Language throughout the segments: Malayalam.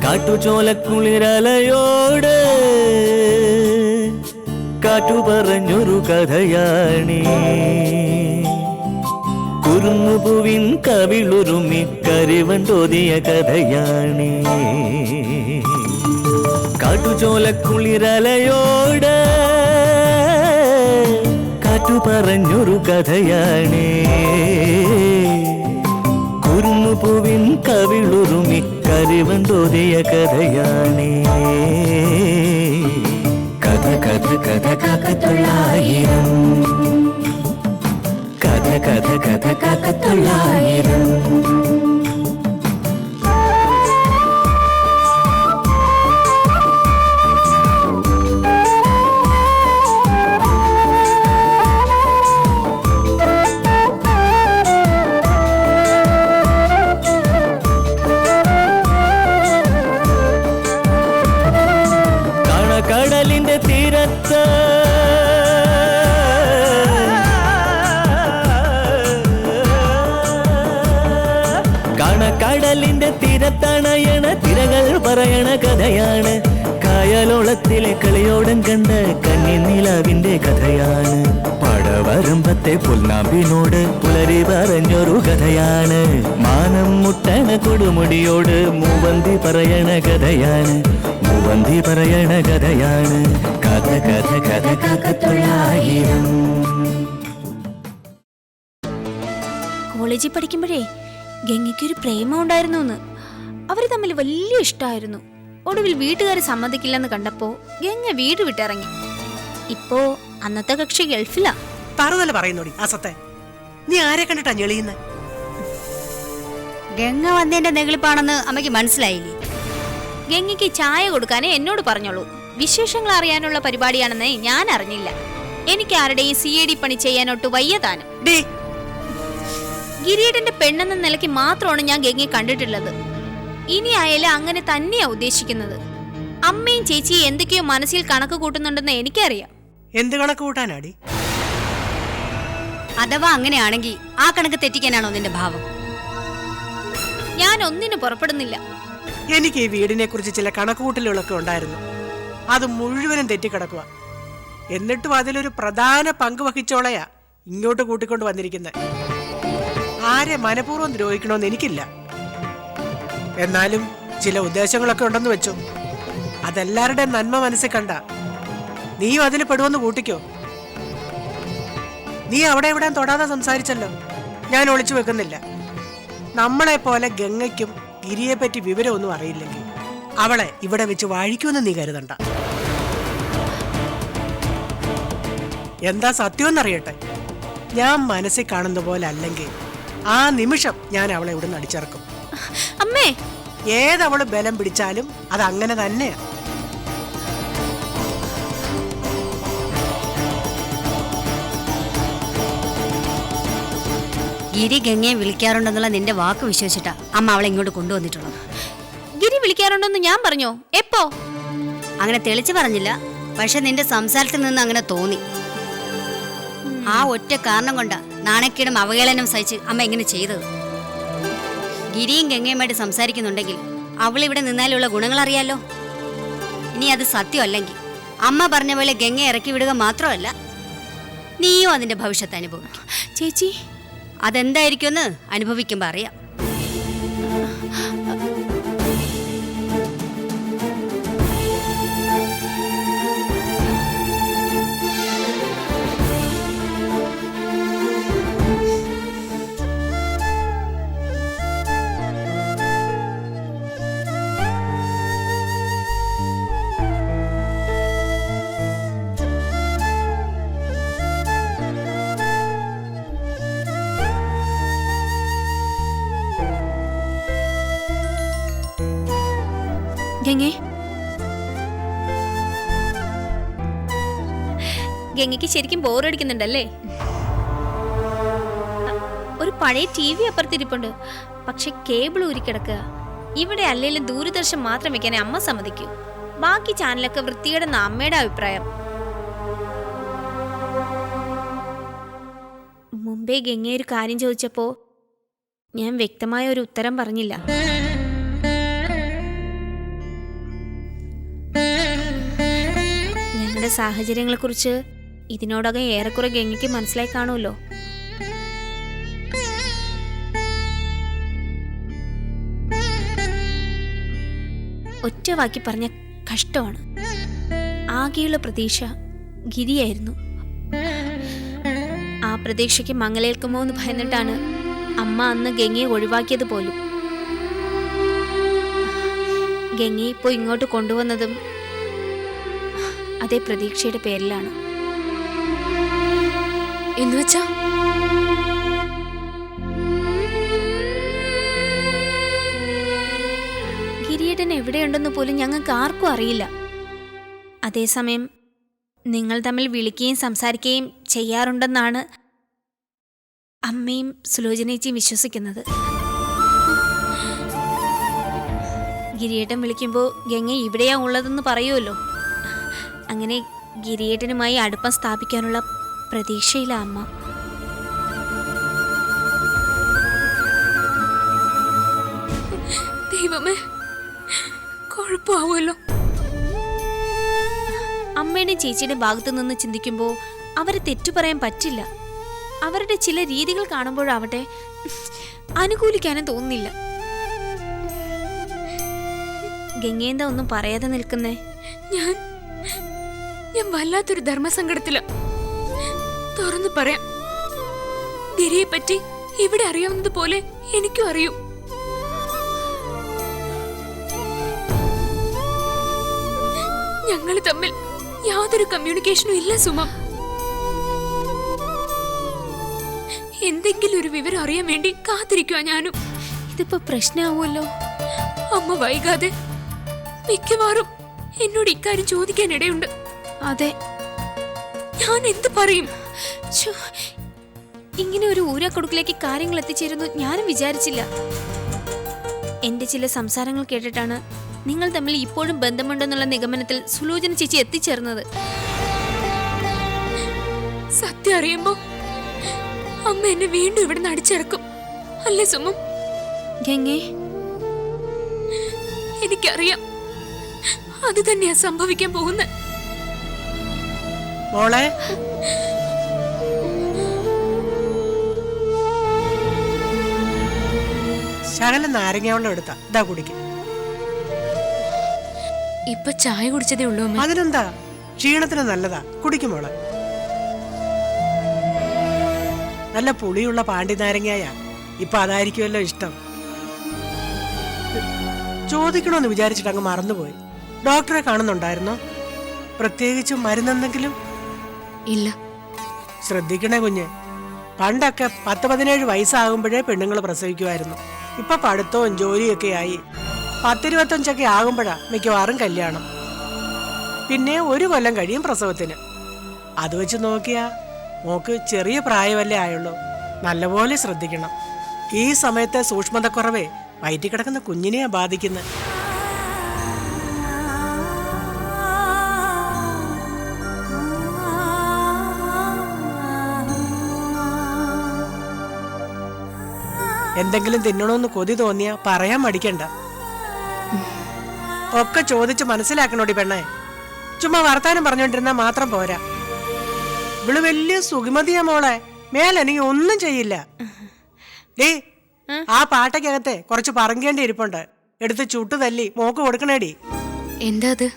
കാട്ടുചോലക്കുളിരലയോട് കാറ്റു പറഞ്ഞൊരു കഥയാണീ. കുരുന്നുപൂവിൻ കവിളുരുമി കരിവൻ തോതിയ കഥയാണീ. കാട്ടുചോലക്കുളിരലയോട് കാറ്റു പറഞ്ഞൊരു കഥയാണീ. കുരുന്നുപൂവിൻ കവിളുരുമി കരിവൻ തോതിയ കഥയാണീ. കഥ കഥ കഥ കാക്കത്തൊള്ളായിരം, കഥ കഥ കഥ കാക്കത്തൊള്ളായിരം. കടലിന്റെ തീരത്ത് കടലിന്റെ തീരത്തണയണ തിരകൾ പറയണ കഥയാണ്. കായലോളത്തിലെ കളിയോടം കണ്ട കന്നിനിലാവിന്റെ കഥയാണ്. പടവരമ്പത്തെ പുൽനാമ്പിനോട് പുലരി പറഞ്ഞൊരു കഥയാണ്. മാനം മുട്ടണ കൊടുമുടിയോട് മൂവന്തി പറയണ കഥയാണ്. മൂവന്തി പറയണ കഥയാണ്. കഥ കഥ കഥ കാക്കത്തൊള്ളായിരം. കോളേജിൽ പഠിക്കുമ്പോഴേ ഗംഗയ്ക്കൊരു പ്രേമം ഉണ്ടായിരുന്നു. അവര് തമ്മിൽ വലിയ ഇഷ്ടമായിരുന്നു. ഒടുവിൽ വീട്ടുകാർ സമ്മതിക്കില്ലെന്ന് കണ്ടപ്പോ ഗംഗ വീട് വിട്ടിറങ്ങി. ഇപ്പോ അന്നത്തെ കക്ഷി ഗൾഫിലാ. തറുതല പറയുന്നോടി അസത്തെ. നീ ആരെ കണ്ടിട്ടാ ഞെളിയുന്നെ? ഗംഗ വന്നതിന്റെ നെഗളിപ്പാണെന്ന് അമ്മയ്ക്ക് മനസ്സിലായില്ലേ? ഗംഗയ്ക്ക് ചായ കൊടുക്കാനേ എന്നോട് പറഞ്ഞോളൂ. വിശേഷങ്ങൾ അറിയാനുള്ള പരിപാടിയാണെന്ന് ഞാൻ അറിഞ്ഞില്ല. എനിക്ക് ആരുടെയും CID പണി ചെയ്യാനൊട്ട് വയ്യതാനും. ഗിരീടന്റെ പെണ്ണെന്ന നിലയ്ക്ക് മാത്രമാണ് ഞാൻ ഗംഗയെ കണ്ടിട്ടുള്ളത്. ഇനി ആയാലും അങ്ങനെ തന്നെയാ ഉദ്ദേശിക്കുന്നത്. അമ്മയും ചേച്ചിയും എന്തൊക്കെയോ മനസ്സിൽ കണക്ക് കൂട്ടുന്നുണ്ടെന്ന് എനിക്കറിയാം. എന്ത് കണക്ക് കൂട്ടാനാടി? അഥവാ അങ്ങനെയാണെങ്കിൽ ആ കണക്ക് തെറ്റിക്കാനാണോ നിന്റെ ഭാവം? ഞാൻ ഒന്നിനും പുറപ്പെടുന്നില്ല. എനിക്ക് ഈ വീടിനെ കുറിച്ച് ചില കണക്കുകൂട്ടലുകളൊക്കെ ഉണ്ടായിരുന്നു. അത് മുഴുവനും തെറ്റിക്കിടക്കുക. എന്നിട്ടും അതിലൊരു പ്രധാന പങ്ക് വഹിച്ചോളയാ ഇങ്ങോട്ട് കൂട്ടിക്കൊണ്ട് വന്നിരിക്കുന്നത്. ആരെ മനഃപൂർവ്വം ദ്രോഹിക്കണമെന്ന് എനിക്കില്ല. എന്നാലും ചില ഉദ്ദേശങ്ങളൊക്കെ ഉണ്ടെന്ന് വെച്ചു. അതെല്ലാവരുടെ നന്മ മനസ്സിൽ കണ്ട നീയും അതിൽ പെടുവെന്ന് കൂട്ടിക്കോ. നീ അവിടെ ഇവിടെ തൊടാതെ സംസാരിച്ചല്ലോ. ഞാൻ ഒളിച്ചു വെക്കുന്നില്ല. നമ്മളെ പോലെ ഗംഗയ്ക്കും ഗിരിയെ പറ്റി വിവരമൊന്നും അറിയില്ലെങ്കിൽ അവളെ ഇവിടെ വെച്ച് വാഴിക്കുമെന്ന് നീ കരുതണ്ട. എന്താ സത്യമെന്നറിയട്ടെ. ഞാൻ മനസ്സിൽ കാണുന്ന പോലെ അല്ലെങ്കിൽ ആ നിമിഷം ഞാൻ അവളെ ഇവിടുന്ന് അടിച്ചിറക്കും. അമ്മേ, ഏതവള് ബലം പിടിച്ചാലും അത് അങ്ങനെ തന്നെയാ. ഗിരി ഗംഗയെ വിളിക്കാറുണ്ടെന്നുള്ള നിന്റെ വാക്ക് വിശ്വസിച്ചിട്ടാ അമ്മ അവളെ ഇങ്ങോട്ട് കൊണ്ടുവന്നിട്ടുള്ളത്. ഗിരി വിളിക്കാറുണ്ടെന്ന് ഞാൻ പറഞ്ഞോ? എപ്പോ? അങ്ങനെ തെളിച്ചു പറഞ്ഞില്ല. പക്ഷെ നിന്റെ സംസാരത്തിൽ നിന്ന് അങ്ങനെ തോന്നി. ആ ഒറ്റ കാരണം കൊണ്ടാ നാണക്കേടും അവഹേളനം സഹിച്ച് അമ്മ എങ്ങനെ ചെയ്തത്. ഗിരിയും ഗംഗയുമായിട്ട് സംസാരിക്കുന്നുണ്ടെങ്കിൽ അവളിവിടെ നിന്നാലുള്ള ഗുണങ്ങൾ അറിയാലോ. ഇനി അത് സത്യമല്ലെങ്കിൽ അമ്മ പറഞ്ഞ പോലെ ഗംഗയെ ഇറക്കി വിടുക മാത്രമല്ല, നീയും അതിന്റെ ഭവിഷ്യത്ത് അനുഭവിക്കും. ചേച്ചി, അതെന്തായിരിക്കുമെന്ന് അനുഭവിക്കുമ്പോൾ അറിയാം. ഗംഗയ്ക്ക് ശരിക്കും ബോറടിക്കുന്നുണ്ടല്ലേ? ഒരു പഴയ TV അപ്പുറത്തിരിപ്പുണ്ട്. പക്ഷെ കേബിൾ ഊരിക്കിടക്കുക. ഇവിടെ അല്ലെങ്കിലും ദൂരദർശൻ മാത്രം വെക്കാനേ അമ്മ സമ്മതിക്കൂ. ബാക്കി ചാനലൊക്കെ വൃത്തികേടെന്ന അമ്മയുടെ അഭിപ്രായം. മുമ്പേ ഗംഗയെ ഒരു കാര്യം ചോദിച്ചപ്പോ ഞാൻ വ്യക്തമായ ഒരു ഉത്തരം പറഞ്ഞില്ല. ഗംഗയുടെ സാഹചര്യങ്ങളെക്കുറിച്ച് ഇതിനോടകം ഏറെക്കുറെ ഗംഗയ്ക്ക് മനസ്സിലായി കാണുമല്ലോ. ഒറ്റ വാക്കി പറഞ്ഞ കഷ്ടമാണ്. ആകെയുള്ള പ്രതീക്ഷ ഗിരിയായിരുന്നു. ആ പ്രതീക്ഷയ്ക്ക് മങ്ങലേൽക്കുമോ എന്ന് ഭയന്നിട്ടാണ് അമ്മ അന്ന് ഗംഗയെ ഒഴിവാക്കിയത് പോലും. ഗംഗയെ ഇപ്പോൾ ഇങ്ങോട്ട് കൊണ്ടുവന്നതും അതേ പ്രതീക്ഷയുടെ പേരിലാണ്. എന്നുവെച്ചാ ഗിരിയേട്ടൻ എവിടെയുണ്ടെന്ന് പോലും ഞങ്ങൾക്ക് ആർക്കും അറിയില്ല. അതേസമയം നിങ്ങൾ തമ്മിൽ വിളിക്കുകയും സംസാരിക്കുകയും ചെയ്യാറുണ്ടെന്നാണ് അമ്മയും സുലോചനേച്ചിയും വിശ്വസിക്കുന്നത്. ഗിരിയേട്ടൻ വിളിക്കുമ്പോൾ ഗംഗ ഇവിടെയാ ഉള്ളതെന്ന് പറയുമല്ലോ. അങ്ങനെ ഗിരിയേട്ടനുമായി അടുപ്പം സ്ഥാപിക്കാനുള്ള പ്രതീക്ഷയില അമ്മ. ദൈവമേ, കുഴപ്പമാവുമല്ലോ. അമ്മയുടെ ചേച്ചിയുടെ ഭാഗത്തു നിന്ന് ചിന്തിക്കുമ്പോൾ അവരെ തെറ്റു പറയാൻ പറ്റില്ല. അവരുടെ ചില രീതികൾ കാണുമ്പോഴാവട്ടെ അനുകൂലിക്കാനും തോന്നുന്നില്ല. ഗംഗേന്ദ ഒന്നും പറയാതെ നിൽക്കുന്നേ? ഞാൻ വല്ലാത്തൊരു ധർമ്മസങ്കടത്തില. തുറന്നു പറയാം, ഗിരിയെ പറ്റി ഇവിടെ അറിയാവുന്നത് പോലെ എനിക്കും അറിയൂ. ഞങ്ങൾ തമ്മിൽ യാതൊരു കമ്മ്യൂണിക്കേഷനും ഇല്ല സുമം. എന്തെങ്കിലും ഒരു വിവരം അറിയാൻ വേണ്ടി കാത്തിരിക്കുക ഞാനും. ഇതിപ്പോ പ്രശ്നമാവുമല്ലോ. അമ്മ വൈകാതെ മിക്കവാറും എന്നോട് ഇക്കാര്യം ചോദിക്കാനിടയുണ്ട്. അതെ, ഞാൻ എന്ത് പറയും? ഇങ്ങനെ ഒരു ഊരാക്കൊടുക്കിലേക്ക് കാര്യങ്ങൾ എത്തിച്ചേരുന്നു ഞാനും വിചാരിച്ചില്ല. എന്റെ ചില സംസാരങ്ങൾ കേട്ടിട്ടാണ് നിങ്ങൾ തമ്മിൽ ഇപ്പോഴും ബന്ധമുണ്ടെന്നുള്ള നിഗമനത്തിൽ സുലോചന ചേച്ചി എത്തിച്ചേർന്നത്. സത്യം അറിയുമ്പോ അമ്മ എന്നെ വീണ്ടും ഇവിടെ അടിച്ചിറക്കും അല്ലേ സുമം? ഗംഗേ, എനിക്കറിയാം അത് തന്നെയാ സംഭവിക്കാൻ പോകുന്നത്. മോളെ, ശകലം നാരങ്ങ വെള്ളം എടുത്താ ഇതാ കുടിക്കും. ഇപ്പൊ ചായ കുടിച്ചതേ ഉള്ളൂ അമ്മ. അതിനെന്താ, ക്ഷീണത്തിന് നല്ലതാ, കുടിക്കും മോളെ. നല്ല പുളിയുള്ള പാണ്ടി നാരങ്ങയായ ഇപ്പൊ അതായിരിക്കുമല്ലോ ഇഷ്ടം. ചോദിക്കണമെന്ന് വിചാരിച്ചിട്ട് അങ്ങ് മറന്നുപോയി. ഡോക്ടറെ കാണുന്നുണ്ടായിരുന്നോ? പ്രത്യേകിച്ച് മരുന്നെന്തെങ്കിലും? ഇല്ല. ശ്രദ്ധിക്കണേ കുഞ്ഞ്. പണ്ടൊക്കെ 10-17 വയസ്സാകുമ്പോഴേ പെണ്ണുങ്ങൾ പ്രസവിക്കുമായിരുന്നു. ഇപ്പൊ പഠിത്തവും ജോലിയൊക്കെ ആയി 10-25 ആകുമ്പോഴാ മിക്കവാറും കല്യാണം. പിന്നെ 1 കൊല്ലം കഴിയും പ്രസവത്തിന്. അത് വെച്ച് നോക്കിയാ മോക്ക് ചെറിയ പ്രായമല്ലേ ആയുള്ളൂ. നല്ലപോലെ ശ്രദ്ധിക്കണം. ഈ സമയത്തെ സൂക്ഷ്മതക്കുറവേ വയറ്റിൽ കിടക്കുന്ന കുഞ്ഞിനെയാ ബാധിക്കുന്നത്. എന്തെങ്കിലും തിന്നണമെന്ന് കൊതി തോന്നിയാ പറയാൻ മടിക്കണ്ട. ഒക്കെ ചോദിച്ച് മനസ്സിലാക്കണോടി പെണ്ണേ. ചുമ്മാ വർത്താനം പറഞ്ഞോണ്ടിരുന്നാ മാത്രം പോരാ. ഇവള് വലിയ സുഖമതിയാ മോളെ. മേലെനിക്ക് ഒന്നും ചെയ്യില്ല. ഡേ, ആ പാട്ടയ്ക്കകത്തെ കുറച്ച് പറങ്കേണ്ടി ഇരിപ്പുണ്ട്. എടുത്ത് ചുട്ടു തല്ലി മോക്ക് കൊടുക്കണേടി. എന്താ അത്?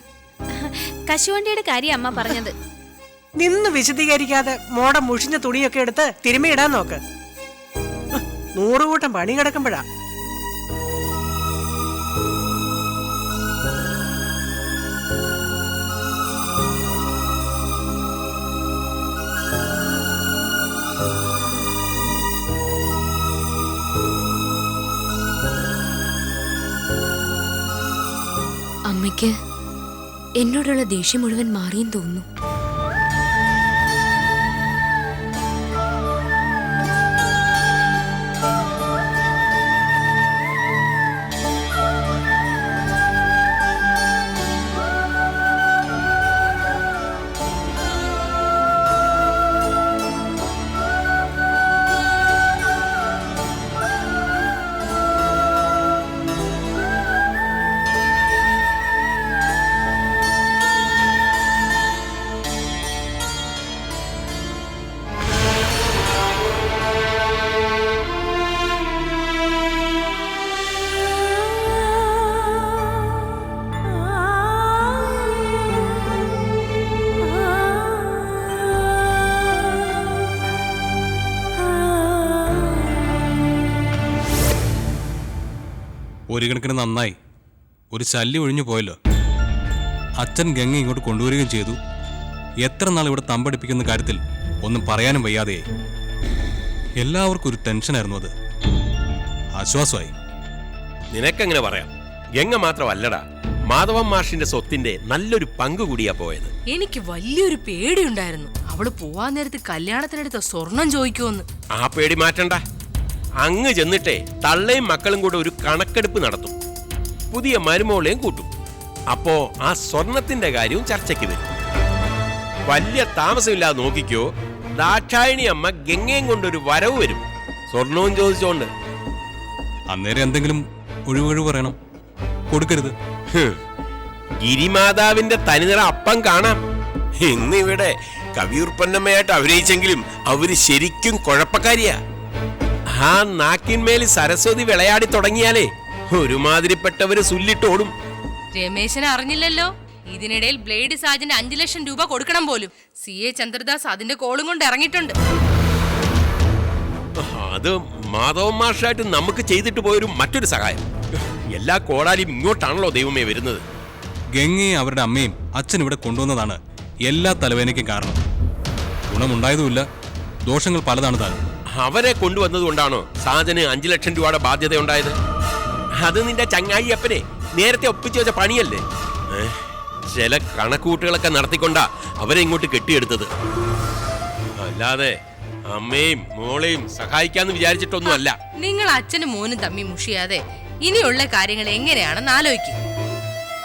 കശുവണ്ടിയുടെ കാര്യം അമ്മ പറഞ്ഞത്. നിന്ന് വിശദീകരിക്കാതെ മോടെ മുഷിഞ്ഞ തുണിയൊക്കെ എടുത്ത് തിരുമ്മിയിടാൻ നോക്ക്. 100 കൂട്ടം പണി കിടക്കുമ്പോഴാ. അമ്മയ്ക്ക് എന്നോടുള്ള ദേഷ്യം മുഴുവൻ മാറിയെന്ന് തോന്നുന്നു. ഒരു കണക്കിന് നന്നായി. ഒരു ശല്യം ഒഴിഞ്ഞു പോയല്ലോ. അച്ഛൻ ഗംഗ ഇങ്ങോട്ട് കൊണ്ടുവരികയും ചെയ്തു. എത്ര നാൾ ഇവിടെ തമ്പടിപ്പിക്കുന്ന കാര്യത്തിൽ ഒന്നും പറയാനും വയ്യാതെയായി. എല്ലാവർക്കും ഒരു ടെൻഷനായിരുന്നു. അത് ആശ്വാസമായി. നിനക്കെങ്ങനെ പറയാം? ഗംഗ മാത്രമല്ലടാ, മാധവൻ മാഷിന്റെ സ്വത്തിന്റെ നല്ലൊരു പങ്ക് കൂടിയാ പോയത്. എനിക്ക് വലിയൊരു പേടിയുണ്ടായിരുന്നു അവള് പോവാൻ നേരത്ത് കല്യാണത്തിനടുത്ത സ്വർണം ചോദിക്കുമെന്ന്. ആ പേടി മാറ്റണ്ട. അങ്ങ് ചെന്നിട്ടേ തള്ളയും മക്കളും കൂടെ ഒരു കണക്കെടുപ്പ് നടത്തും. പുതിയ മരുമോളെയും കൂട്ടും. അപ്പോ ആ സ്വർണത്തിന്റെ കാര്യവും ചർച്ചയ്ക്ക് വരും. വലിയ താമസമില്ലാതെ നോക്കിക്കോ, ദാക്ഷായണി അമ്മ ഗംഗയും കൊണ്ടൊരു വരവ് വരും, സ്വർണവും ചോദിച്ചോണ്ട്. അന്നേരം എന്തെങ്കിലും ഒഴിവൊഴിവ് പറയണം. കൊടുക്കരുത്. ഗിരിമാതാവിന്റെ തനിനിറ അപ്പം കാണാം. ഇന്നിവിടെ കവിയുർപ്പന്നമ്മയായിട്ട് അഭിനയിച്ചെങ്കിലും അവര് ശരിക്കും കുഴപ്പക്കാരിയാ. ആ നാക്കിന്മേൽ സരസ്വതി വിളയാടി തുടങ്ങിയാലേ ഒരുമാതിരിപ്പെട്ടവര് സുല്ലിട്ടോടും. രമേശനെ അറിഞ്ഞില്ലല്ലോ. ഇതിനിടയിൽ ബ്ലേഡ് സാജന് 5 ലക്ഷം രൂപ കൊടുക്കണം പോലും. CA ചന്ദ്രദാസ് അതിന്റെ കോളും കൊണ്ട് ഇറങ്ങിയിട്ടുണ്ട്. അത് മാധവൻ മാഷായിട്ട് നമുക്ക് ചെയ്തിട്ട് പോയൊരു മറ്റൊരു സഹായം. എല്ലാ കോടാലിയും ഇങ്ങോട്ടാണല്ലോ ദൈവമേ വരുന്നത്. ഗംഗയും അവരുടെ അമ്മയും അച്ഛൻ ഇവിടെ കൊണ്ടുവന്നതാണ് എല്ലാ തലവേദനയ്ക്കും കാരണം. ഗുണമുണ്ടായതുമില്ല, ദോഷങ്ങൾ പലതാണ് താൻ. അവരെ കൊണ്ടുവന്നത് കൊണ്ടാണോ സാജന് 5 ലക്ഷം രൂപയുടെ ബാധ്യത ഉണ്ടായത്? അത് നിന്റെ ചങ്ങായി അപ്പനെ നേരത്തെ ഒപ്പിച്ചു വെച്ച പണിയല്ലേ? ചില കണക്കൂട്ടുകളൊക്കെ നടത്തിക്കൊണ്ടാ അവരെ ഇങ്ങോട്ട് കെട്ടിയെടുത്തത്. അല്ലാതെ അമ്മയും മോളെയും സഹായിക്കാന്ന് വിചാരിച്ചിട്ടൊന്നും അല്ല. നിങ്ങൾ അച്ഛനും മോനും തമ്മി മുഷിയാതെ ഇനിയുള്ള കാര്യങ്ങൾ എങ്ങനെയാണെന്ന് ആലോചിക്കും.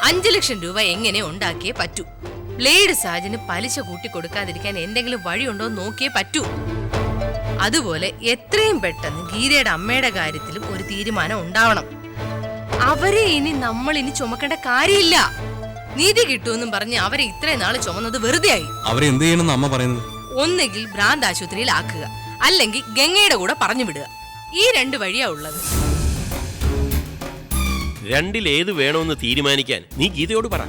5 ലക്ഷം രൂപ എങ്ങനെ ഉണ്ടാക്കിയേ പറ്റൂ. ബ്ലേഡ് സാജന് പലിശ കൂട്ടി കൊടുക്കാതിരിക്കാൻ എന്തെങ്കിലും വഴിയുണ്ടോ നോക്കിയേ പറ്റൂ. അതുപോലെ എത്രയും പെട്ടെന്ന് ഗീതയുടെ അമ്മയുടെ കാര്യത്തിലും ഒരു തീരുമാനം ഉണ്ടാവണം. അവരെ നമ്മൾ ഇനി ചുമക്കേണ്ട കാര്യമില്ല. നീതി കിട്ടുമെന്നും പറഞ്ഞ് അവരെ ഇത്രയും നാള് ചുമന്നത് വെറുതെ ആയി. അവരെ എന്ത് ചെയ്യണമെന്ന് അമ്മ പറയുന്നത്? ഒന്നുകിൽ ഭ്രാന്ത് ആശുപത്രിയിൽ ആക്കുക, അല്ലെങ്കിൽ ഗംഗയുടെ കൂടെ പറഞ്ഞു വിടുക. ഈ 2 വഴിയാ ഉള്ളത്. രണ്ടിലേത് വേണമെന്ന് തീരുമാനിക്കാൻ നീ ഗീതയോട് പറ.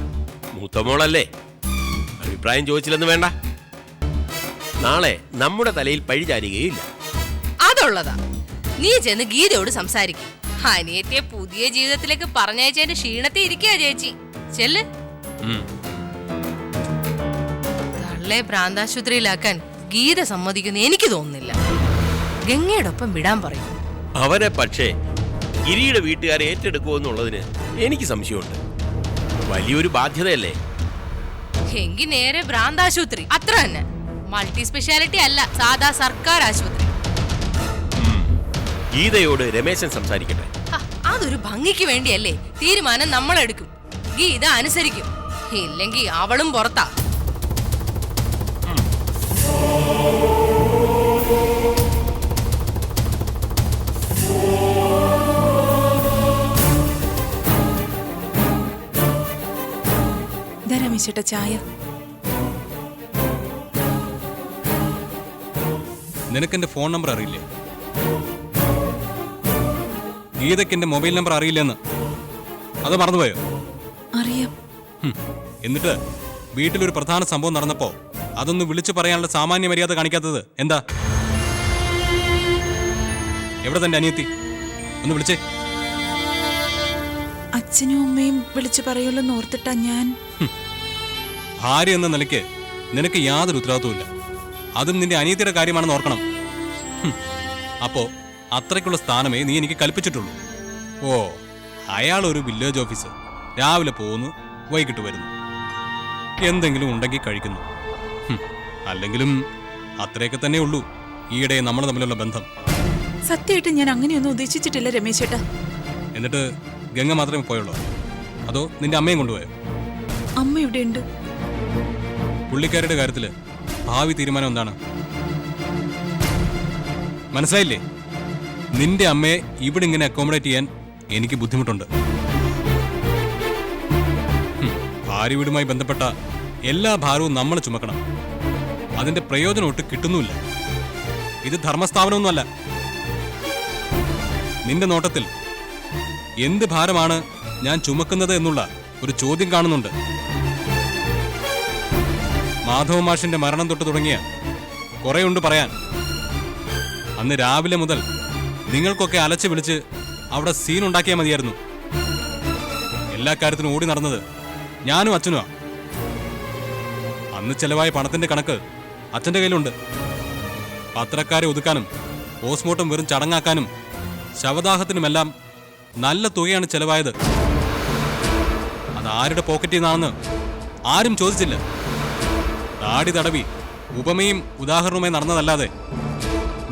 മൂത്തമോളല്ലേ, അഭിപ്രായം ചോദിച്ചില്ലെന്ന് വേണ്ട. നാളെ നമ്മുടെ തലയിൽ പഴിചാരുകയില്ല. അതുള്ളതാ. നീ ചെന്ന് ഗീതയോട് സംസാരിക്കും. അനിയത്തിയെ പുതിയ ജീവിതത്തിലേക്ക് പറഞ്ഞയച്ചതിന്റെ ക്ഷീണത്തെ ഇരിക്കുക ചേച്ചി. ചെല്ല്. തള്ളെ ഭ്രാന്താശുപത്രിയിലാക്കാൻ ഗീത സമ്മതിക്കുന്ന എനിക്ക് തോന്നുന്നില്ല. ഗംഗയുടെ ഒപ്പം വിടാൻ പറയും. അവരെ പക്ഷേ ഗിരിയുടെ വീട്ടുകാരെ ഏറ്റെടുക്കുമെന്നുള്ളതിന് എനിക്ക് സംശയമുണ്ട്. വലിയൊരു ബാധ്യതയല്ലേ? എങ്കിൽ നേരെ ഭ്രാന്താശുപത്രി, അത്ര തന്നെ. മൾട്ടി സ്പെഷ്യാലിറ്റി അല്ല, സാധാ സർക്കാർ ആശുപത്രി. ഗീതയോട് രമേശൻ സംസാരിക്കട്ടെ. അതൊരു ഭംഗിക്ക് വേണ്ടിയല്ലേ. തീരുമാനം നമ്മളെടുക്കും, ഗീത അനുസരിക്കും. ഇല്ലെങ്കിൽ അവളും പുറത്താ. രമേശേട്ട ചായ. നിനക്കെന്റെ ഫോൺ നമ്പർ അറിയില്ലേ? ഗീതയ്ക്ക് എന്റെ മൊബൈൽ നമ്പർ അറിയില്ലെന്ന് അത് മറന്നുപോയോ? അറിയാം. എന്നിട്ട് വീട്ടിലൊരു പ്രധാന സംഭവം നടന്നപ്പോ അതൊന്ന് വിളിച്ചു പറയാനുള്ള സാമാന്യ മര്യാദ കാണിക്കാത്തത് എന്താ? എവിടെ തന്റെ അനിയത്തി? ഒന്ന് വിളിച്ചേ. അച്ഛനും അമ്മയും വിളിച്ചു പറയുള്ളൂ ഓർത്തിട്ടാ ഞാൻ. ഭാര്യ എന്ന നിലയ്ക്ക് നിനക്ക് യാതൊരു ഉത്തരവാദിത്വമില്ല. അതും നിന്റെ അനിയത്തിയുടെ കാര്യമാണെന്ന് ഓർക്കണം. അപ്പോ അത്രയ്ക്കുള്ള സ്ഥാനമേ നീ എനിക്ക് കൽപ്പിച്ചിട്ടുള്ളൂ. ഓ, അയാൾ ഒരു വില്ലേജ് ഓഫീസർ. രാവിലെ പോകുന്നു, വൈകിട്ട് വരുന്നു, എന്തെങ്കിലും ഉണ്ടെങ്കിൽ കഴിക്കുന്നു. അല്ലെങ്കിലും അത്രയൊക്കെ തന്നെ ഉള്ളൂ ഈയിടെ നമ്മൾ തമ്മിലുള്ള ബന്ധം. സത്യമായിട്ട് ഞാൻ അങ്ങനെയൊന്നും ഉദ്ദേശിച്ചിട്ടില്ല രമേശേട്ടാ. എന്നിട്ട് ഗംഗ മാത്രമേ പോയുള്ളൂ, അതോ നിന്റെ അമ്മയും കൊണ്ടുപോയോ? അമ്മ എവിടെയുണ്ട്? പുള്ളിക്കാരുടെ കാര്യത്തില് ഭാവി തീരുമാനം എന്താണ്? മനസ്സിലായില്ലേ? നിന്റെ അമ്മയെ ഇവിടെ ഇങ്ങനെ അക്കോമഡേറ്റ് ചെയ്യാൻ എനിക്ക് ബുദ്ധിമുട്ടുണ്ട്. ഭാര്യ വീടുമായി ബന്ധപ്പെട്ട എല്ലാ ഭാരവും നമ്മൾ ചുമക്കണം. അതിന്റെ പ്രയോജനം ഒട്ട് കിട്ടുന്നുമില്ല. ഇത് ധർമ്മസ്ഥാപനമൊന്നുമല്ല. നിന്റെ നോട്ടത്തിൽ എന്ത് ഭാരമാണ് ഞാൻ ചുമക്കുന്നത് എന്നുള്ള ഒരു ചോദ്യം കാണുന്നുണ്ട്. മാധവ മാഷിന്റെ മരണം തൊട്ട് തുടങ്ങിയ കുറേയുണ്ട് പറയാൻ. അന്ന് രാവിലെ മുതൽ നിങ്ങൾക്കൊക്കെ അലച്ചു വിളിച്ച് അവിടെ സീൻ ഉണ്ടാക്കിയാൽ മതിയായിരുന്നു. എല്ലാ കാര്യത്തിനും ഓടി നടന്നത് ഞാനും അച്ഛനുമാ. അന്ന് ചെലവായ പണത്തിന്റെ കണക്ക് അച്ഛന്റെ കയ്യിലുണ്ട്. പത്രക്കാരെ ഒതുക്കാനും പോസ്റ്റ്മോർട്ടം വെറും ചടങ്ങാക്കാനും ശവദാഹത്തിനുമെല്ലാം നല്ല തുകയാണ് ചെലവായത്. അതാരുടെ പോക്കറ്റിൽ നിന്നാണെന്ന് ആരും ചോദിച്ചില്ല. താടി തടവി ഉപമയും ഉദാഹരണവുമായി നടന്നതല്ലാതെ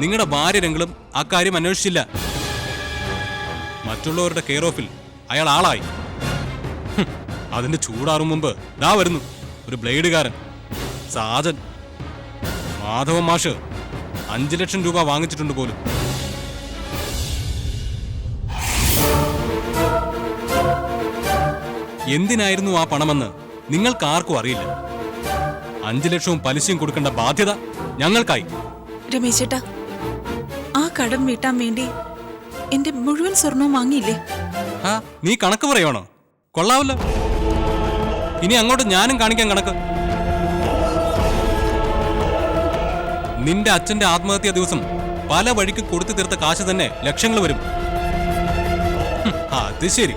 നിങ്ങളുടെ ഭാര്യരെങ്കിലും അക്കാര്യം അന്വേഷിച്ചില്ല. മറ്റുള്ളവരുടെ കെയർ ഓഫിൽ അയാൾ ആളായി. അതിന്റെ ചൂടാറും മുമ്പ് ദാ വരുന്നു ഒരു ബ്ലേഡുകാരൻ, സാജൻ. മാധവൻ മാഷ് 5 ലക്ഷം രൂപ വാങ്ങിച്ചിട്ടുണ്ട് പോലും. എന്തിനായിരുന്നു ആ പണമെന്ന് നിങ്ങൾക്കാർക്കും അറിയില്ല. 5 ലക്ഷവും പലിശയും കൊടുക്കേണ്ട ബാധ്യത ഞങ്ങൾക്കായി. രമേശ് ചേട്ടാ, ആ കടം വീട്ടാൻ വേണ്ടി എന്റെ മുഴുവൻ സ്വർണവും വാങ്ങിയില്ലേ? ആ, നീ കണക്ക് പറയുവാണോ? കൊള്ളാവല്ലോ. ഇനി അങ്ങോട്ട് ഞാനും കാണിക്കാൻ കണക്ക്. നിന്റെ അച്ഛന്റെ ആത്മഹത്യാ ദിവസം പല വഴിക്ക് കൊടുത്തു തീർത്ത കാശ് തന്നെ ലക്ഷങ്ങൾ വരും. അത് ശരി,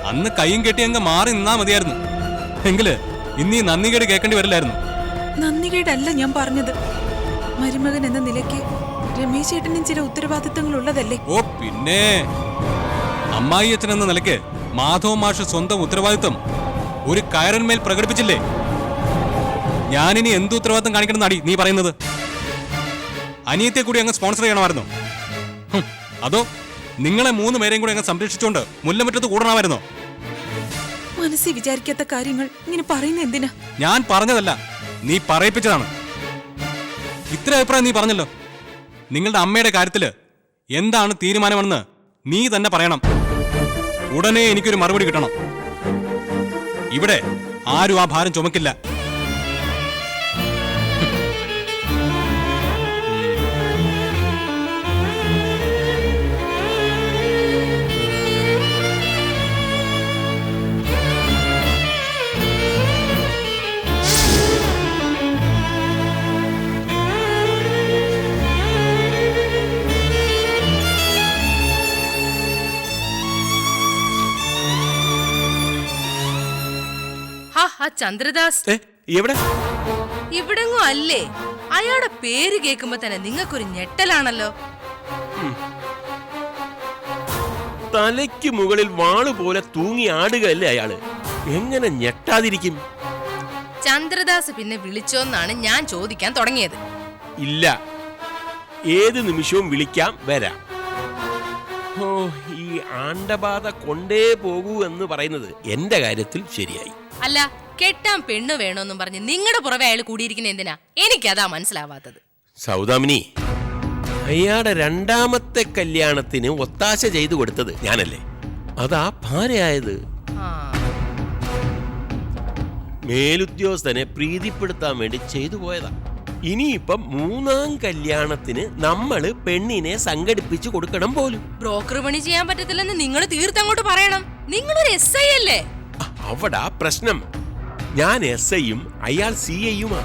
അന്ന് കൈയും കെട്ടി അങ്ങ് മാറി നിന്നാ മതിയായിരുന്നു. എങ്കില് ഇന്നീ നന്ദികേട് കേൾക്കേണ്ടി വരില്ലായിരുന്നു. നന്ദികേടല്ല ഞാൻ പറഞ്ഞത്. മരുമകൻ എന്ന നിലയ്ക്ക് രമേശ് ചേട്ടനും ചില ഉത്തരവാദിത്തങ്ങൾ ഉള്ളതല്ലേ? ഓ പിന്നെ, അമ്മായി അച്ഛൻ എന്ന നിലയ്ക്ക് മാധവ മാഷ് സ്വന്തം ഉത്തരവാദിത്വം ഒരു കയറിന്മേൽ പ്രകടിപ്പിച്ചില്ലേ? ഞാനിനി എന്ത് ഉത്തരവാദിത്തം കാണിക്കണം നടി നീ പറയുന്നത്? അനിയത്തെ കൂടി അങ്ങ് സ്പോൺസർ ചെയ്യണമായിരുന്നോ? അതോ നിങ്ങളെ 3 പേരെയും കൂടി അങ്ങ് സംരക്ഷിച്ചുകൊണ്ട് മുല്ലമുറ്റത്ത് കൂടണമായിരുന്നോ? മനസ്സിൽ വിചാരിക്കാത്ത കാര്യങ്ങൾ ഇങ്ങനെ പറയുന്ന എന്തിനാ? ഞാൻ പറഞ്ഞതല്ല, നീ പറയിപ്പിച്ചതാണ്. ഇത്ര അഭിപ്രായം നീ പറഞ്ഞല്ലോ. നിങ്ങളുടെ അമ്മയുടെ കാര്യത്തില് എന്താണ് തീരുമാനമെന്ന് നീ തന്നെ പറയണം. ഉടനെ എനിക്കൊരു മറുപടി കിട്ടണം. ഇവിടെ ആരും ആ ഭാരം ചുമക്കില്ല. ചന്ദ്രദാസ് എവിടെ? ഇവിടെങ്ങും അല്ലേ? അയാളുടെ പേര് കേൾക്കുമ്പോ തന്നെ നിങ്ങൾക്കൊരു ഞെട്ടലാണല്ലോ. തലയ്ക്ക് മുകളിൽ വാള് പോലെ തൂങ്ങി ആടുകയല്ലേ അയാള്. എങ്ങനെ ഞെട്ടാതിരിക്കും? ചന്ദ്രദാസ് പിന്നെ വിളിച്ചോന്നാണ് ഞാൻ ചോദിക്കാൻ തുടങ്ങിയത്. ഇല്ല, ഏത് നിമിഷവും വിളിക്കാം, വരാം. ഓ, ഈ ആണ്ടബാധ കൊണ്ടേ പോകൂ എന്ന് പറയുന്നത് എന്റെ കാര്യത്തിൽ ശരിയായി. അല്ല, കെട്ടാൻ പെണ്ണ് വേണോന്നും പറഞ്ഞ് നിങ്ങളുടെ പുറവെ അയാൾ കൂടിയിരിക്കുന്ന എന്തിനാ? എനിക്കതാ മനസ്സിലാവാത്തത്. സൗദാമിനി, അയാളുടെ 2ാമത്തെ കല്യാണത്തിന് ഒത്താശ ചെയ്തു കൊടുത്തത് ഞാനല്ലേ? അതാ ഭാര്യയായത്. മേലുദ്യോഗസ്ഥനെ പ്രീതിപ്പെടുത്താൻ വേണ്ടി ചെയ്തു പോയതാ. ഇനിയിപ്പം 3ാം കല്യാണത്തിന് നമ്മള് പെണ്ണിനെ സംഘടിപ്പിച്ചു കൊടുക്കണം പോലും. ബ്രോക്കർ പണി ചെയ്യാൻ പറ്റത്തില്ലെന്ന് നിങ്ങൾ തീർത്തങ്ങോട്ട് പറയണം. നിങ്ങളൊരു SI അല്ലേ? അവിടെ പ്രശ്നം. ഞാൻ SIയും അയാൾ CIയുമാ.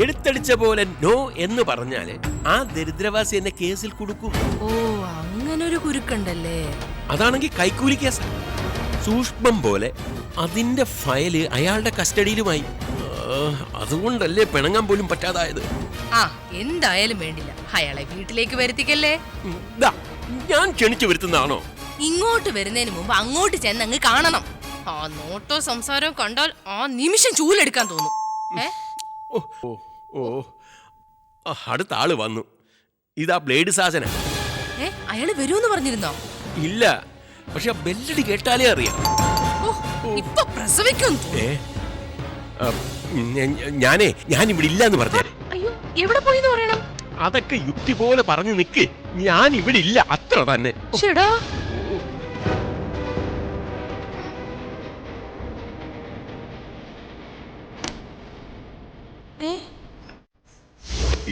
എടുത്തടിച്ച പോലെ നോ എന്ന് പറഞ്ഞാല് ആ ദരിദ്രവാസി എന്നെ കേസിൽ കൊടുക്കും. ഓ, അങ്ങനൊരു കുരുക്കുണ്ടല്ലേ? അതാണെങ്കിൽ കൈക്കൂലി കേസാ. സൂക്ഷ്മം പോലെ അതിന്റെ ഫയല് അയാളുടെ കസ്റ്റഡിയിലുമായി. അതുകൊണ്ടല്ലേ പിണങ്ങാൻ പോലും പറ്റാതായത്. ആ, എന്തായാലും വേണ്ടില്ല, അയാളെ വീട്ടിലേക്ക് വരുത്തിക്കല്ലേ. ഞാൻ ക്ഷണിച്ചു വരുത്തുന്നതാണോ? ഇങ്ങോട്ട് വരുന്നതിന് മുമ്പ് അങ്ങോട്ട് ചെന്ന് അങ്ങ് കാണണം. ആ നോട്ടോ സംസാരവും കണ്ടാൽ ആ നിമിഷം ചൂലെടുക്കാൻ തോന്നും. അടുത്ത ആള് വന്നു. ഇതാ ബ്ലേഡ് സാജന. അയാള് വരൂന്ന് പറഞ്ഞിരുന്നോ? ഇല്ല, പക്ഷെ ബെല്ലടി കേട്ടാലേ അറിയാം. ഇപ്പൊ പ്രസവിക്കും. ഞാനിവിടെ ഇല്ലെന്ന് പറഞ്ഞേ. അയ്യോ, എവിടെ പോയിന്ന് പറയണം? അതൊക്കെ യുക്തി പോലെ പറഞ്ഞു നിക്ക്. ഞാൻ ഇവിടെ ഇല്ല, അത്ര തന്നെ. ചേടാ,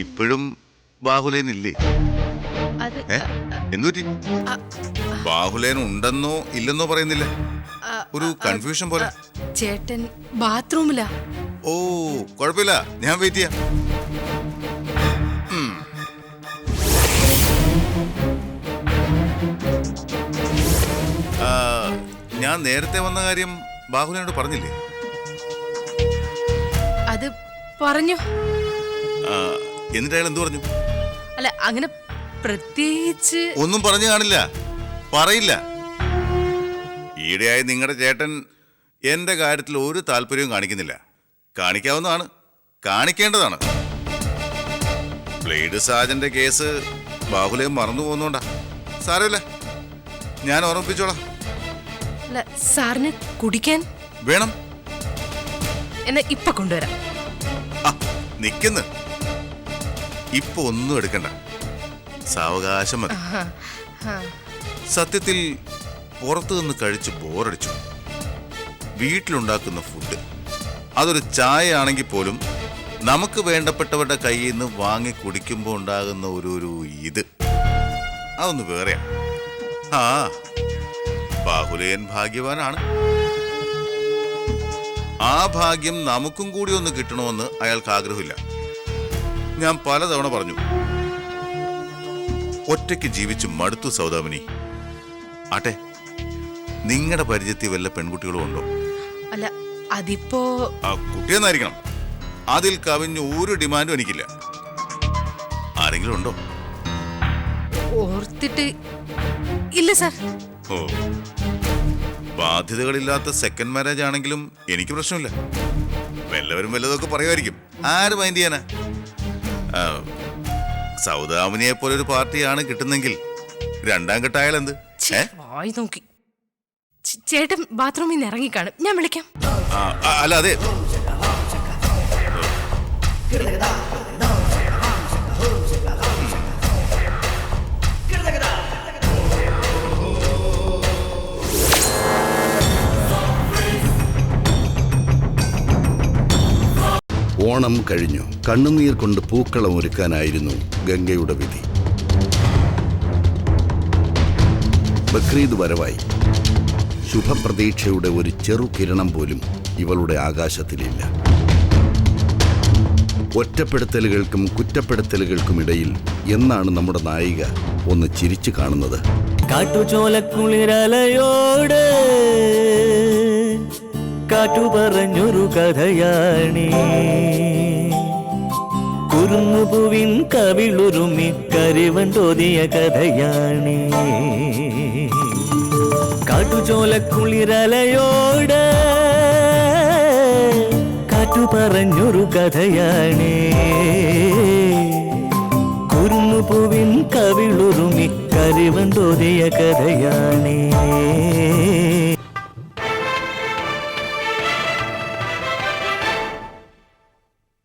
ഇപ്പോഴും ബാഹുലേനില്ലേ? എന്തുപറ്റി? ബാഹുലേൻ ഉണ്ടെന്നോ ഇല്ലെന്നോ പറയുന്നില്ല. ഒരു കൺഫ്യൂഷൻ പോലെ. ചേട്ടൻ ബാത്റൂമിലാ. ഓ, കുഴപ്പമില്ല, ഞാൻ വെയിറ്റ് ചെയ്യാം. ഞാൻ നേരത്തെ വന്ന കാര്യം ബാഹുലേനോട് പറഞ്ഞില്ലേ? അത് പറഞ്ഞു. എന്നിട്ട് അയാൾ എന്തു പറഞ്ഞു? അല്ല, അങ്ങനെ പ്രത്യേകിച്ച് ഒന്നും പറഞ്ഞു കാണില്ല, പറയില്ല. ഈയിടെയായി നിങ്ങളുടെ ചേട്ടൻ എന്റെ കാര്യത്തിൽ ഒരു താല്പര്യവും കാണിക്കുന്നില്ല. കാണിക്കാവുന്നതാണ്, കാണിക്കേണ്ടതാണ്. ബ്ലേഡ് സാജന്റെ കേസ് ബാഹുലേ മറന്നു പോകുന്നോണ്ടാ. സാരമില്ല, ഞാൻ ഓർമ്മിപ്പിച്ചോളാം. അല്ല, സാറിന് കുടിക്കാൻ വേണം. എന്നാ ഇപ്പൊ കൊണ്ടുവരാം. നിക്കുന്നു. ഇപ്പൊ ഒന്നും എടുക്കണ്ട, സാവകാശം മതി. സത്യത്തിൽ പുറത്തു നിന്ന് കഴിച്ച് ബോറടിച്ചു. വീട്ടിലുണ്ടാക്കുന്ന ഫുഡ്, അതൊരു ചായ ആണെങ്കിൽ പോലും നമുക്ക് വേണ്ടപ്പെട്ടവരുടെ കയ്യിൽ നിന്ന് വാങ്ങി കുടിക്കുമ്പോൾ ഉണ്ടാകുന്ന ഒരു ഇത്, അതൊന്ന് വേറെയാ. ബാഹുലേയൻ ഭാഗ്യവാനാണ്. ആ ഭാഗ്യം നമുക്കും കൂടി ഒന്ന് കിട്ടണമെന്ന് അയാൾക്ക് ആഗ്രഹമില്ല. ഞാൻ പലതവണ പറഞ്ഞു, ഒറ്റയ്ക്ക് ജീവിച്ച് മടുത്തു സൗദാമിനി. ആട്ടെ, നിങ്ങളുടെ പരിചയത്തിൽ വല്ല പെൺകുട്ടികളും ഉണ്ടോ? അല്ല, അതിപ്പോ കുട്ടിയെന്നായിരിക്കണം. അതിൽ കവിഞ്ഞ് ഒരു ഡിമാൻഡും എനിക്കില്ല. ആരെങ്കിലും ഉണ്ടോ? ഓർത്തിട്ട് ഇല്ല സാർ. ഓ, ബാധ്യതകളില്ലാത്ത സെക്കൻഡ് മാരേജ് ആണെങ്കിലും എനിക്ക് പ്രശ്നമില്ല. വല്ലവരും വല്ലതൊക്കെ പറയുമായിരിക്കും, ആര് മൈൻഡ് ചെയ്യാനാ? സൗദാമിനിയെ പോലെ ഒരു പാർട്ടിയാണ് കിട്ടുന്നെങ്കിൽ രണ്ടാം കെട്ടായാൽ എന്ത്? വായി നോക്കി. ചേട്ടൻ ബാത്റൂമിൽ നിന്ന് ഇറങ്ങിക്കാണും, ഞാൻ വിളിക്കാം. അല്ല, അതെ, ഓണം കഴിഞ്ഞു. കണ്ണുനീർ കൊണ്ട് പൂക്കളം ഒരുക്കാനായിരുന്നു ഗംഗയുടെ വിധി. ബക്രീദ് വരവായി. ശുഭപ്രതീക്ഷയുടെ ഒരു ചെറു കിരണം പോലും ഇവളുടെ ആകാശത്തിലില്ല. ഒറ്റപ്പെടുത്തലുകൾക്കും കുറ്റപ്പെടുത്തലുകൾക്കുമിടയിൽ എന്നാണ് നമ്മുടെ നായിക ഒന്ന് ചിരിച്ചു കാണുന്നത്? കാട്ടുചോലക്കുളിരലയോട് കാറ്റു പറഞ്ഞൊരു കഥയാണി, കുറുമുപുവിൻ കവിളുരുമി കരിവൻ തോതിയ കഥയാണി. കാട്ടുചോലക്കുളിരലയോട് കാറ്റു പറഞ്ഞൊരു കഥയാണി, കുറുമുപുവിൻ കവിളുരുമി കരിവൻ തോതിയ കഥയാണി.